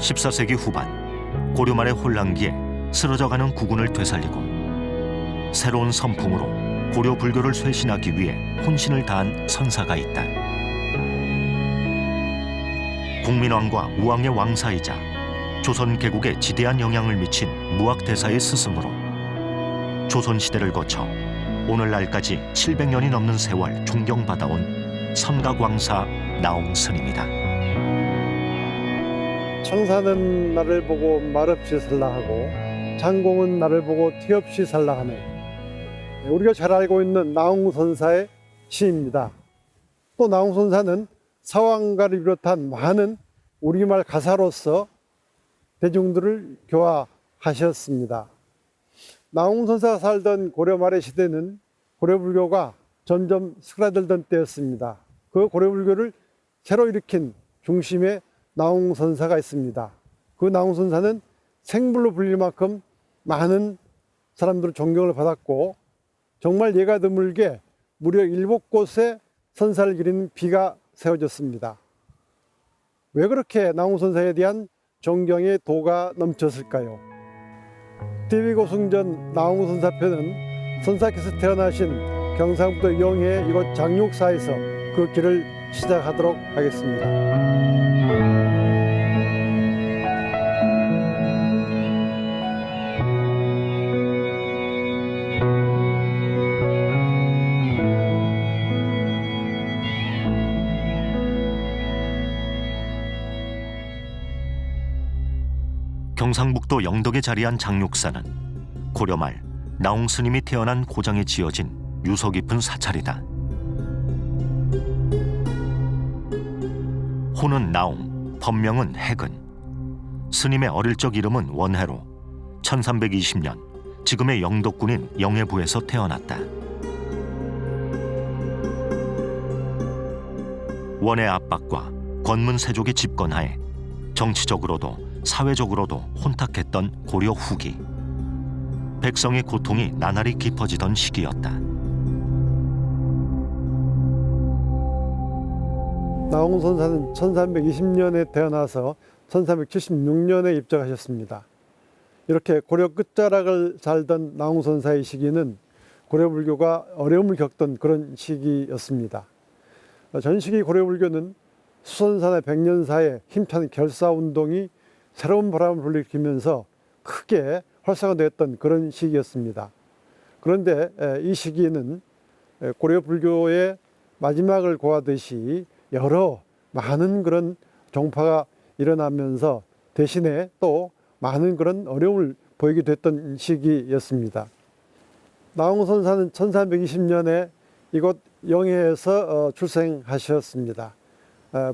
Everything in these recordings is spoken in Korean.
14세기 후반 고려 말의 혼란기에 쓰러져가는 국운을 되살리고 새로운 선풍으로 고려 불교를 쇄신하기 위해 혼신을 다한 선사가 있다. 국민왕과 우왕의 왕사이자 조선 개국에 지대한 영향을 미친 무학대사의 스승으로 조선시대를 거쳐 오늘날까지 700년이 넘는 세월 존경받아온 선각왕사 나홍스님이다. 청사는 나를 보고 말없이 살라하고 장공은 나를 보고 티없이 살라하네. 우리가 잘 알고 있는 나홍선사의 시입니다. 또 나홍선사는 사왕가를 비롯한 많은 우리말 가사로서 대중들을 교화하셨습니다. 나홍선사가 살던 고려 말의 시대는 고려불교가 점점 스그라들던 때였습니다. 그 고려불교를 새로 일으킨 중심에 나홍선사가 있습니다. 그 나홍선사는 생불로 불릴 만큼 많은 사람들의 존경을 받았고 정말 예가 드물게 무려 7곳에 선사를 기리는 비가 세워졌습니다. 왜 그렇게 나홍선사에 대한 존경의 도가 넘쳤을까요? 대비고승전 나홍선사편은 선사께서 태어나신 경상북도 영해 이곳 장육사에서 그 길을 시작하도록 하겠습니다. 경상북도 영덕에 자리한 장육사는 고려 말 나홍스님이 태어난 고장에 지어진 유서 깊은 사찰이다. 호는 나홍, 법명은 해근. 스님의 어릴 적 이름은 원해로 1320년 지금의 영덕군인 영해부에서 태어났다. 원의 압박과 권문 세족의 집권하에 정치적으로도 사회적으로도 혼탁했던 고려 후기. 백성의 고통이 나날이 깊어지던 시기였다. 나홍선사는 1320년에 태어나서 1376년에 입적하셨습니다. 이렇게 고려 끝자락을 살던 나홍선사의 시기는 고려불교가 어려움을 겪던 그런 시기였습니다. 전시기 고려불교는 수선사나 백년사의 힘찬 결사운동이 새로운 바람을 불리키면서 크게 활성화되었던 그런 시기였습니다. 그런데 이 시기에는 고려 불교의 마지막을 고하듯이 여러 많은 그런 종파가 일어나면서 대신에 또 많은 그런 어려움을 보이게 됐던 시기였습니다. 나홍선사는 1320년에 이곳 영해에서 출생하셨습니다.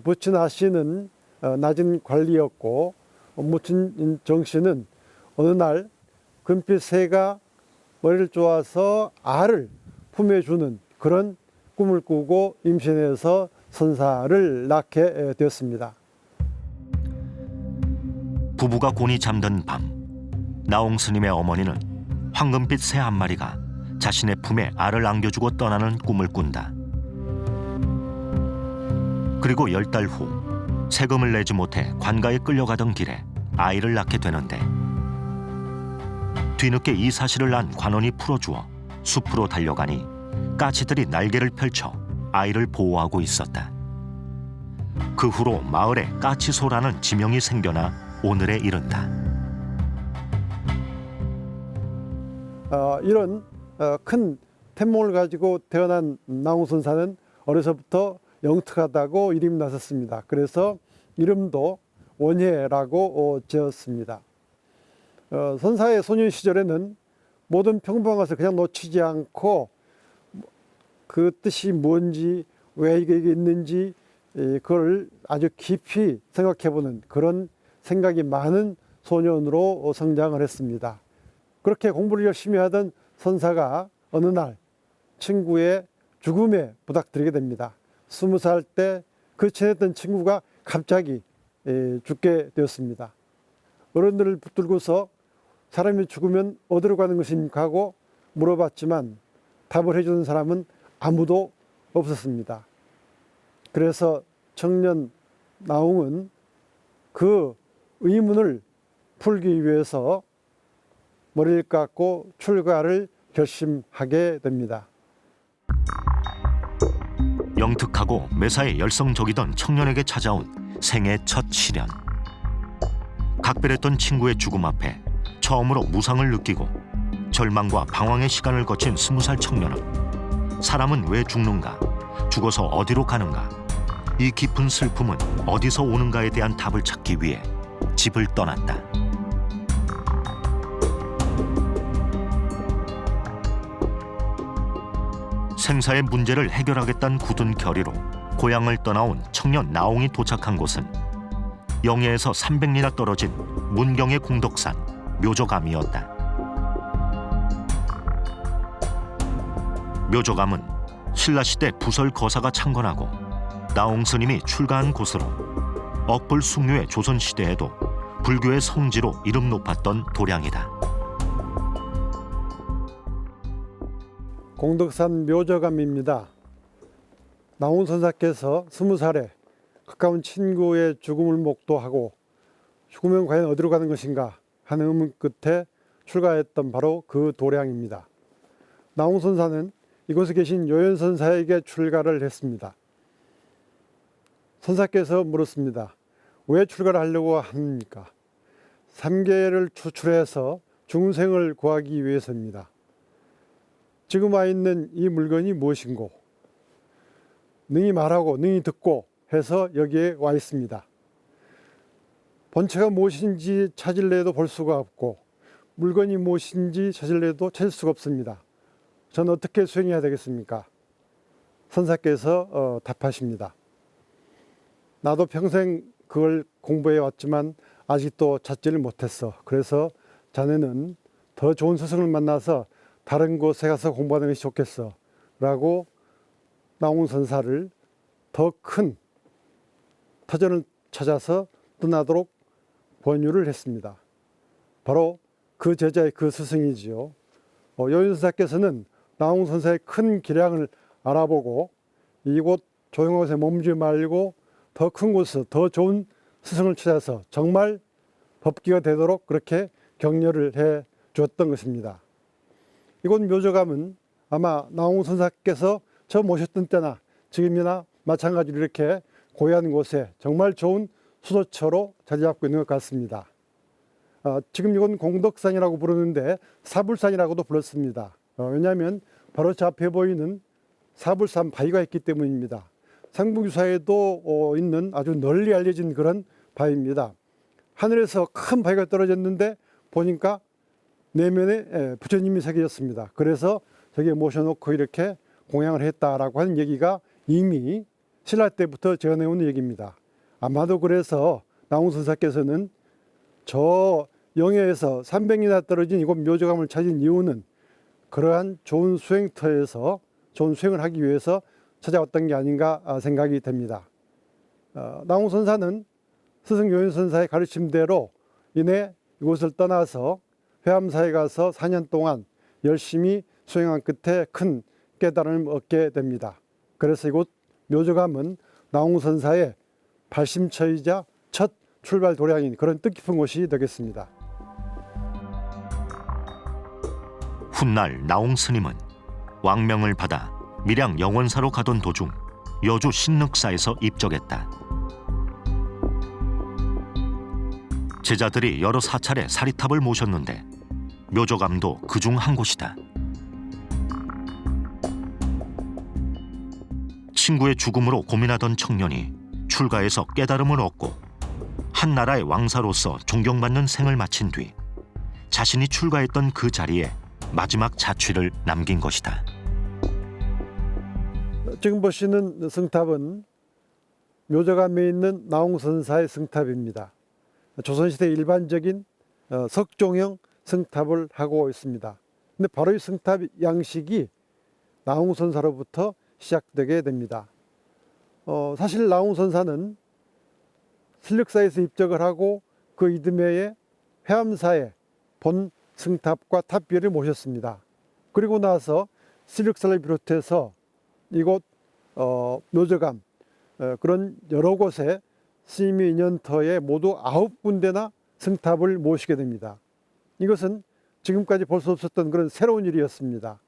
부친 아씨는 낮은 관리였고 모친 정씨는 어느 날 금빛 새가 머리를 쪼아서 알을 품에 주는 그런 꿈을 꾸고 임신해서 선사를 낳게 되었습니다. 부부가 곤히 잠든 밤, 나홍스님의 어머니는 황금빛 새 한 마리가 자신의 품에 알을 안겨주고 떠나는 꿈을 꾼다. 그리고 10달 후 세금을 내지 못해 관가에 끌려가던 길에 아이를 낳게 되는데 뒤늦게 이 사실을 안 관원이 풀어주어 숲으로 달려가니 까치들이 날개를 펼쳐 아이를 보호하고 있었다. 그 후로 마을에 까치소라는 지명이 생겨나 오늘에 이른다. 이런 큰 태몽을 가지고 태어난 나홍선사는 어려서부터 영특하다고 이름이 났었습니다. 그래서 이름도 원해라고 지었습니다. 선사의 소년 시절에는 모든 평범한 것을 그냥 놓치지 않고 그 뜻이 뭔지 왜 이게 있는지 그걸 아주 깊이 생각해보는 그런 생각이 많은 소년으로 성장을 했습니다. 그렇게 공부를 열심히 하던 선사가 어느 날 친구의 죽음에 부닥뜨리게 됩니다. 20살 때 그 친했던 친구가 갑자기 죽게 되었습니다. 어른들을 붙들고서 사람이 죽으면 어디로 가는 것입니까 하고 물어봤지만 답을 해주는 사람은 아무도 없었습니다. 그래서 청년 나홍은 그 의문을 풀기 위해서 머리를 깎고 출가를 결심하게 됩니다. 영특하고 매사에 열성적이던 청년에게 찾아온 생애 첫 시련. 각별했던 친구의 죽음 앞에 처음으로 무상을 느끼고 절망과 방황의 시간을 거친 20살 청년은 사람은 왜 죽는가? 죽어서 어디로 가는가? 이 깊은 슬픔은 어디서 오는가에 대한 답을 찾기 위해 집을 떠났다. 생사의 문제를 해결하겠다는 굳은 결의로 고향을 떠나온 청년 나옹이 도착한 곳은 영해에서 300리나 떨어진 문경의 공덕산 묘조감이었다. 묘조감은 신라시대 부설 거사가 창건하고 나옹 스님이 출가한 곳으로 억불 숭유의 조선시대에도 불교의 성지로 이름 높았던 도량이다. 공덕산 묘저감입니다. 나옹 선사께서 20살에 가까운 친구의 죽음을 목도하고 죽으면 과연 어디로 가는 것인가 하는 의문 끝에 출가했던 바로 그 도량입니다. 나옹 선사는 이곳에 계신 요연 선사에게 출가를 했습니다. 선사께서 물었습니다. 왜 출가를 하려고 합니까? 삼계를 추출해서 중생을 구하기 위해서입니다. 지금 와 있는 이 물건이 무엇인고? 능히 말하고 능히 듣고 해서 여기에 와 있습니다. 본체가 무엇인지 찾을래도 볼 수가 없고 물건이 무엇인지 찾을래도 찾을 수가 없습니다. 저는 어떻게 수행해야 되겠습니까? 선사께서 답하십니다. 나도 평생 그걸 공부해 왔지만 아직도 찾지를 못했어. 그래서 자네는 더 좋은 스승을 만나서 다른 곳에 가서 공부하는 것이 좋겠어 라고 나옹 선사를 더 큰 터전을 찾아서 떠나도록 권유를 했습니다. 바로 그 제자의 그 스승이지요. 요연 선사께서는 나옹 선사의 큰 기량을 알아보고 이곳 조용한 곳에 머물지 말고 더 큰 곳에서 더 좋은 스승을 찾아서 정말 법기가 되도록 그렇게 격려를 해 주었던 것입니다. 이곳 묘저감은 아마 나옹 선사께서 처음 오셨던 때나 지금이나 마찬가지로 이렇게 고요한 곳에 정말 좋은 수도처로 자리 잡고 있는 것 같습니다. 지금 이건 공덕산이라고 부르는데 사불산이라고도 불렀습니다. 왜냐하면 바로 저 앞에 보이는 사불산 바위가 있기 때문입니다. 상북유사에도 있는 아주 널리 알려진 그런 바위입니다. 하늘에서 큰 바위가 떨어졌는데 보니까 내면에 부처님이 새겨졌습니다. 그래서 저기에 모셔놓고 이렇게 공양을 했다라고 하는 얘기가 이미 신라 때부터 전해오는 얘기입니다. 아마도 그래서 나옹 선사께서는 저 영해에서 300리나 떨어진 이곳 묘저감을 찾은 이유는 그러한 좋은 수행터에서 좋은 수행을 하기 위해서 찾아왔던 게 아닌가 생각이 됩니다. 나옹 선사는 스승 요연 선사의 가르침대로 이내 이곳을 떠나서 회암사에 가서 4년 동안 열심히 수행한 끝에 큰 깨달음을 얻게 됩니다. 그래서 이곳 묘저감은 나옹 선사의 발심처이자 첫 출발 도량인 그런 뜻깊은 곳이 되겠습니다. 훗날 나옹 스님은 왕명을 받아 밀양 영원사로 가던 도중 여주 신륵사에서 입적했다. 제자들이 여러 사찰에 사리탑을 모셨는데 묘저감도 그중 한 곳이다. 친구의 죽음으로 고민하던 청년이 출가해서 깨달음을 얻고 한 나라의 왕사로서 존경받는 생을 마친 뒤 자신이 출가했던 그 자리에 마지막 자취를 남긴 것이다. 지금 보시는 승탑은 묘저감에 있는 나옹 선사의 승탑입니다. 조선시대 일반적인 석종형 승탑을 하고 있습니다. 근데 바로 이 승탑 양식이 나옹 선사로부터 시작되게 됩니다. 사실 나옹 선사는 신륵사에서 입적을 하고 그 이듬해에 회암사에 본 승탑과 탑비를 모셨습니다. 그리고 나서 신륵사를 비롯해서 이곳 묘저감 그런 여러 곳에 스님이 인연터에 모두 9군데나 승탑을 모시게 됩니다. 이것은 지금까지 볼 수 없었던 그런 새로운 일이었습니다.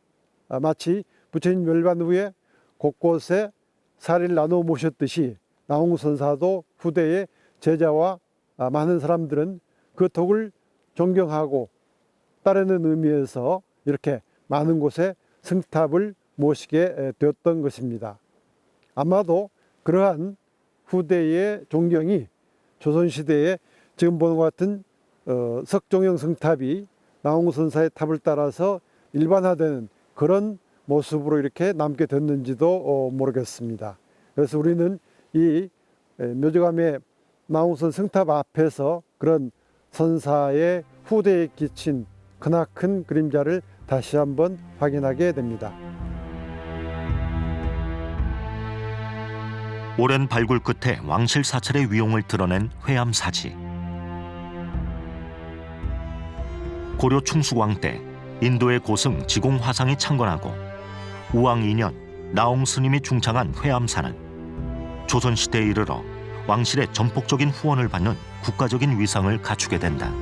마치 부처님 멸반 후에 곳곳에 사리를 나누어 모셨듯이 나홍선사도 후대의 제자와 많은 사람들은 그 덕을 존경하고 따르는 의미에서 이렇게 많은 곳에 승탑을 모시게 되었던 것입니다. 아마도 그러한 후대의 존경이 조선시대에 지금 보는 것 같은 석종형 승탑이 나홍선사의 탑을 따라서 일반화되는 그런 모습으로 이렇게 남게 됐는지도 모르겠습니다. 그래서 우리는 이 묘저감의 나홍선 승탑 앞에서 그런 선사의 후대에 끼친 크나큰 그림자를 다시 한번 확인하게 됩니다. 오랜 발굴 끝에 왕실 사찰의 위용을 드러낸 회암사지. 고려 충수광 때 인도의 고승 지공화상이 창건하고 우왕 2년 나홍 스님이 중창한 회암사는 조선시대에 이르러 왕실의 전폭적인 후원을 받는 국가적인 위상을 갖추게 된다.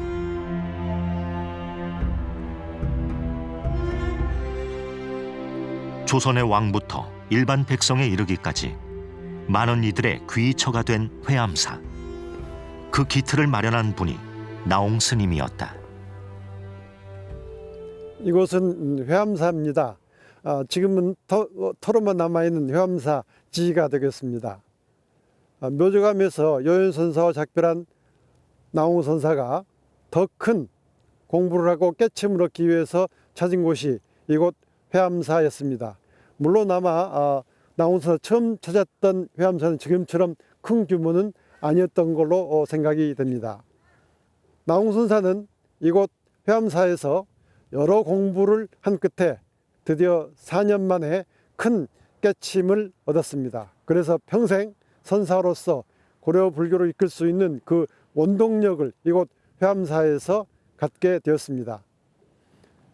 조선의 왕부터 일반 백성에 이르기까지 많은 이들의 귀처가 된 회암사. 그 기틀을 마련한 분이 나홍 스님이었다. 이곳은 회암사입니다. 지금은 터로만 남아있는 회암사 지가 되겠습니다. 묘저감에서 요연선사와 작별한 나홍선사가 더 큰 공부를 하고 깨침을 얻기 위해서 찾은 곳이 이곳 회암사였습니다. 물론 아마 나홍선사 처음 찾았던 회암사는 지금처럼 큰 규모는 아니었던 걸로 생각이 됩니다. 나홍선사는 이곳 회암사에서 여러 공부를 한 끝에 드디어 4년 만에 큰 깨침을 얻었습니다. 그래서 평생 선사로서 고려 불교를 이끌 수 있는 그 원동력을 이곳 회암사에서 갖게 되었습니다.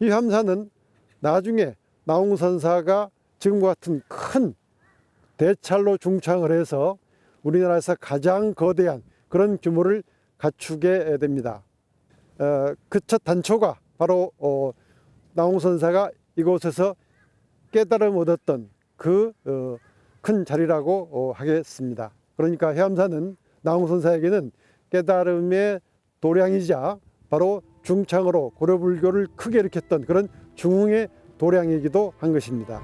이 회암사는 나중에 나홍선사가 지금과 같은 큰 대찰로 중창을 해서 우리나라에서 가장 거대한 그런 규모를 갖추게 됩니다. 그 첫 단초가 바로 나홍선사가 이곳에서 깨달음 얻었던 그 큰 자리라고 하겠습니다. 그러니까 회암사는 나홍선사에게는 깨달음의 도량이자 바로 중창으로 고려불교를 크게 일으켰던 그런 중흥의 도량이기도 한 것입니다.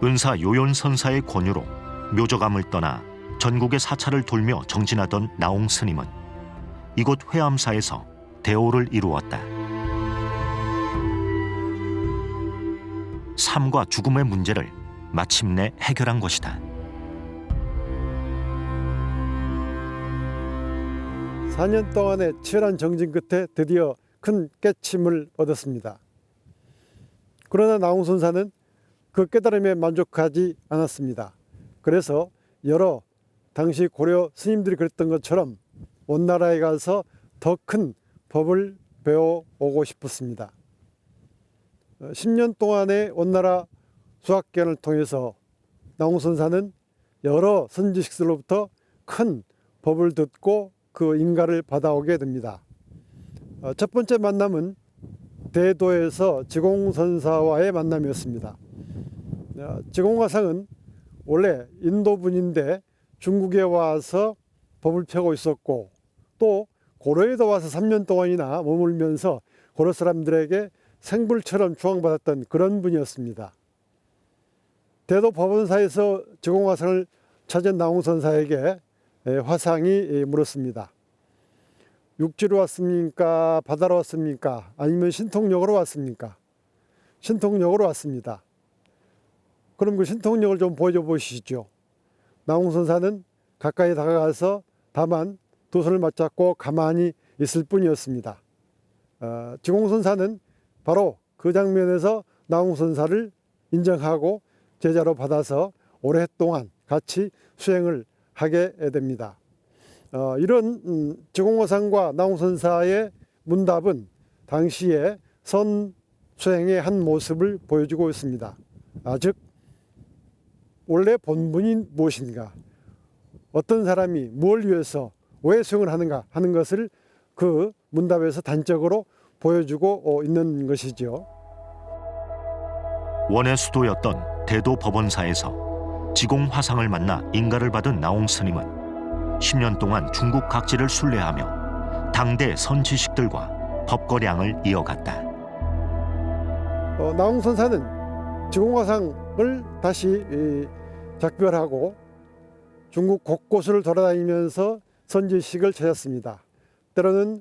은사 요연선사의 권유로 묘저감을 떠나 전국의 사찰을 돌며 정진하던 나홍 스님은 이곳 회암사에서 대오를 이루었다. 삶과 죽음의 문제를 마침내 해결한 것이다. 4년 동안의 치열한 정진 끝에 드디어 큰 깨침을 얻었습니다. 그러나 나홍선사는 그 깨달음에 만족하지 않았습니다. 그래서 여러 당시 고려 스님들이 그랬던 것처럼 원나라에 가서 더 큰 법을 배워오고 싶었습니다. 10년 동안의 원나라 수학기간을 통해서 나홍선사는 여러 선지식들로부터 큰 법을 듣고 그 인가를 받아오게 됩니다. 첫 번째 만남은 대도에서 지공선사와의 만남이었습니다. 지공화상은 원래 인도분인데 중국에 와서 법을 펴고 있었고 또 고려에도 와서 3년 동안이나 머물면서 고려 사람들에게 생불처럼 추앙받았던 그런 분이었습니다. 대도 법원사에서 지공화상을 찾은 나홍선사에게 화상이 물었습니다. 육지로 왔습니까? 바다로 왔습니까? 아니면 신통력으로 왔습니까? 신통력으로 왔습니다. 그럼 그 신통력을 좀 보여줘 보시죠. 나홍선사는 가까이 다가가서 다만 두 손을 맞잡고 가만히 있을 뿐이었습니다. 지공선사는 바로 그 장면에서 나홍선사를 인정하고 제자로 받아서 오랫동안 같이 수행을 하게 됩니다. 이런 지공화상과 나홍선사의 문답은 당시에 선 수행의 한 모습을 보여주고 있습니다. 즉 원래 본분이 무엇인가, 어떤 사람이 뭘 위해서 왜 수행을 하는가 하는 것을 그 문답에서 단적으로 보여주고 있는 것이죠. 원의 수도였던 대도 법원사에서 지공 화상을 만나 인가를 받은 나홍 스님은 10년 동안 중국 각지를 순례하며 당대 선지식들과 법거량을 이어갔다. 나홍 선사는 지공화상을 다시 작별하고 중국 곳곳을 돌아다니면서 선지식을 찾았습니다. 때로는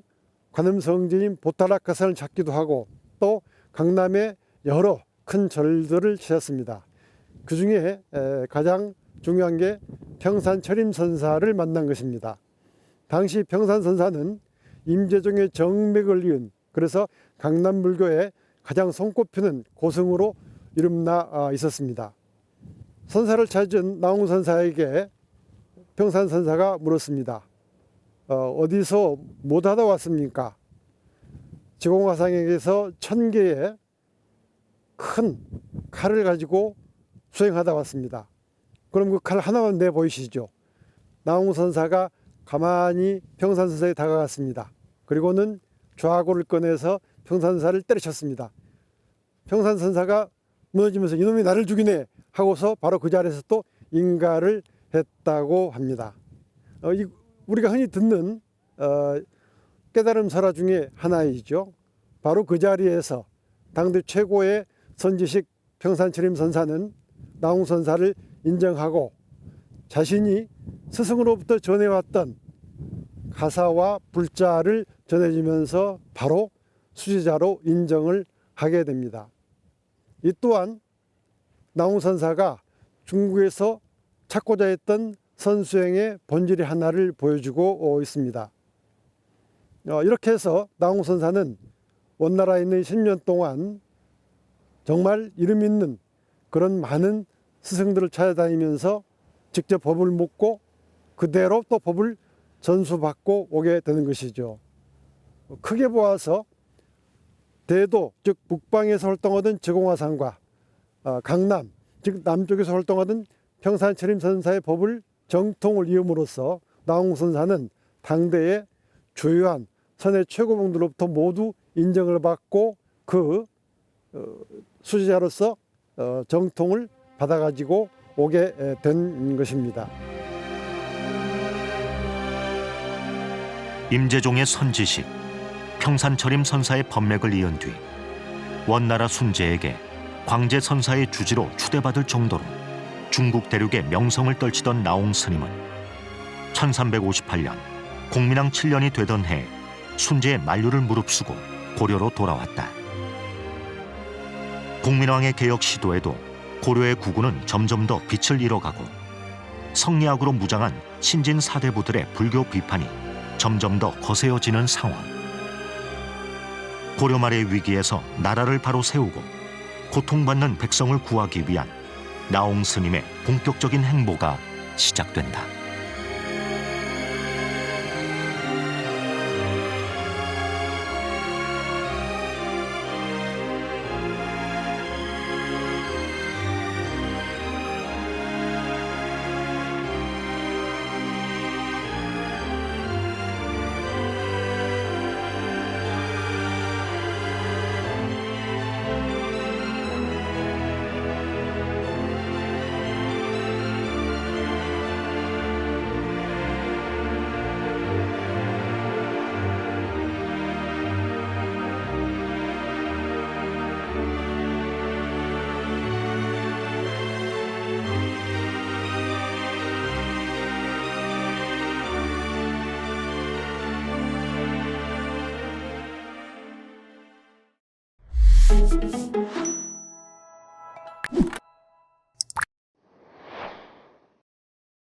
관음성지인 보타라카산을 찾기도 하고 또 강남의 여러 큰 절들을 찾았습니다. 그 중에 가장 중요한 게 평산철임선사를 만난 것입니다. 당시 평산선사는 임재종의 정맥을 이은, 그래서 강남불교의 가장 손꼽히는 고승으로 이름나 있었습니다. 선사를 찾은 나홍 선사에게 평산선사가 물었습니다. 어디서 못 하다 왔습니까? 지공화상에게서 1000개의 큰 칼을 가지고 수행하다 왔습니다. 그럼 그 칼 하나만 내보이시죠. 나홍 선사가 가만히 평산선사에 다가갔습니다. 그리고는 좌고를 꺼내서 평산선사를 때려쳤습니다. 평산선사가 무너지면서 이놈이 나를 죽이네 하고서 바로 그 자리에서 또 인가를 했다고 합니다. 우리가 흔히 듣는 깨달음 설화 중에 하나이죠. 바로 그 자리에서 당대 최고의 선지식 평산철임 선사는 나홍 선사를 인정하고 자신이 스승으로부터 전해왔던 가사와 불자를 전해주면서 바로 수제자로 인정을 하게 됩니다. 이 또한 나홍 선사가 중국에서 찾고자 했던 선수행의 본질의 하나를 보여주고 있습니다. 이렇게 해서 나홍 선사는 원나라에 있는 10년 동안 정말 이름 있는 그런 많은 스승들을 찾아다니면서 직접 법을 묻고 그대로 또 법을 전수받고 오게 되는 것이죠. 크게 보아서 대도, 즉 북방에서 활동하던 지공화상과 강남, 즉 남쪽에서 활동하던 평산철임선사의 법을 정통을 이음으로써 나홍 선사는 당대의 주요한 선의 최고봉들로부터 모두 인정을 받고 그 수제자로서 정통을 받아가지고 오게 된 것입니다. 임재종의 선지식, 평산철임 선사의 법맥을 이은 뒤 원나라 순제에게 광제 선사의 주지로 추대받을 정도로 중국 대륙의 명성을 떨치던 나홍 스님은 1358년 공민왕 7년이 되던 해 순제의 만류를 무릅쓰고 고려로 돌아왔다. 공민왕의 개혁 시도에도 고려의 구군은 점점 더 빛을 잃어가고 성리학으로 무장한 신진 사대부들의 불교 비판이 점점 더 거세어지는 상황. 고려 말의 위기에서 나라를 바로 세우고 고통받는 백성을 구하기 위한 나홍 스님의 본격적인 행보가 시작된다.